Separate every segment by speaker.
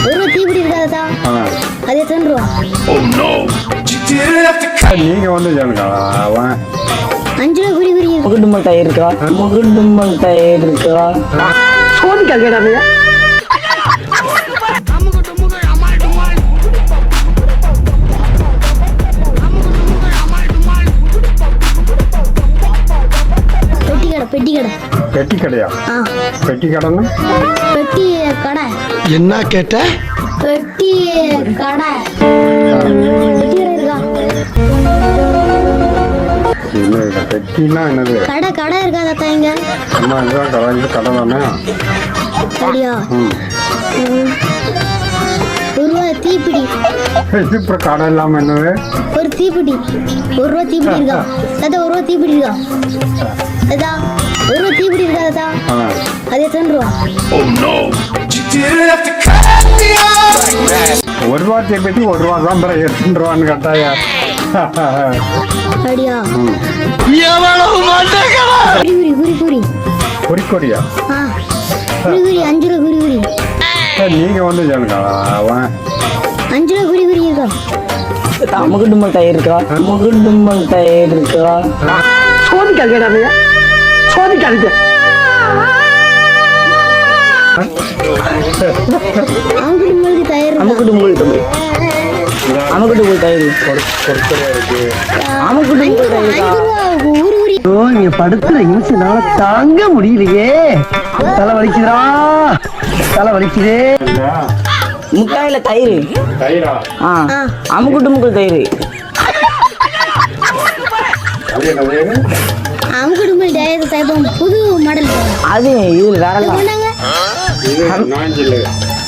Speaker 1: ஒரு தீபிடி இருக்காதா அது எத்தனை ரூபா?
Speaker 2: நீங்க வந்து சொல்லுங்க. அவன்
Speaker 1: 5 ரூபா குறி குறி
Speaker 3: முகுடுமல் டயர் இருக்கா? முகுடுமல் டயர் இருக்கா? சோதிக்கா கேடாமையா?
Speaker 1: பெட்டி கடை.
Speaker 2: பெட்டி கடையா? பெட்டி கடைன்னா
Speaker 1: பெட்டி கடை.
Speaker 3: என்ன கேட்ட?
Speaker 1: பெட்டி கடை. பெட்டி கடை இருக்கா?
Speaker 2: இல்ல பெட்டினா என்னது?
Speaker 1: கடை கடை இருக்காதா இங்க?
Speaker 2: அம்மா இதுதான் கடை. இது கடை தானே?
Speaker 1: சரியா? 1 ரூபா தீப்பிடி.
Speaker 2: இது இப்போ கடை இல்லாம என்னது?
Speaker 1: ஒரு தீப்பிடி. 1 ரூபா தீப்பிடி இருக்கா? தாத்தா 1 ரூபா தீப்பிடி இருக்கா? தாத்தா 1 ரூபா தீப்பிடி இருக்கா தாத்தா? அது எத்தனை ரூபா?
Speaker 2: 1 ரூபா தீப்பெட்டி 1 ரூபா தான். பிறகு 8 ரூபான்னு கட்டாயா?
Speaker 1: அப்படியா? குறி குறி குறி குறி
Speaker 2: குறிக்கொடியா?
Speaker 1: குறி குறி 5 ரூபா குறி குறி.
Speaker 2: நீங்க வந்து சொல்லுங்க. அவன்
Speaker 1: 5 ரூபா குறி குறி இருக்கா?
Speaker 3: முகுடுமல் டயர் இருக்கா? முகுடுமல் டயர் இருக்கா? சோதிக்கா கேடாமையா? சோதிக்காதீங்க.
Speaker 1: அங்குடுமல் டயர்.
Speaker 3: அமுகுடுமல் டயர். அமுகுடுமல் டயர். அமுகுடுமல் டயர்.
Speaker 1: 5 ரூபா ஒரு குறி.
Speaker 3: நீங்க படுத்துற நிமிஷம்னால தாங்க முடியலையே. தலை வலிக்குதா? தலை வலிக்குதே. முட்டாயில தயிர்.
Speaker 2: தயிரா?
Speaker 3: அமுகுடுமுக்குள் தயிர்.
Speaker 1: அங்குடுமல் டயர் டைப் புது மாடல்.
Speaker 3: அது இது வேற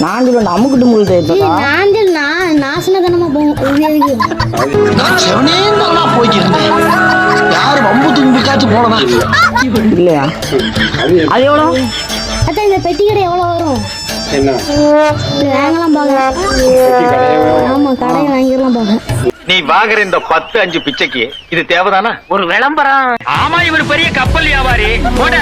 Speaker 3: நாஞ்சில் அமுகுடுமுக்குள் தயிர்.
Speaker 1: நாஞ்சில் நாசனதனமா போகும்.
Speaker 3: யாரு வம்பு தும்புக்காச்சும் போனதா இல்லையா? அது எவ்வளோ?
Speaker 1: அத்தா இந்த பெட்டி கடை எவ்வளோ வரும்?
Speaker 2: என்ன
Speaker 1: வாங்கலாம் பாக்க. ஆமா கடை வாங்கிடலாம் பாக்க.
Speaker 4: நீ வாங்குற இந்த 10-5 பிச்சைக்கு இது தேவைதானா? ஒரு விளம்பரம். ஆமா இவர் பெரிய கப்பல் வியாபாரி. போட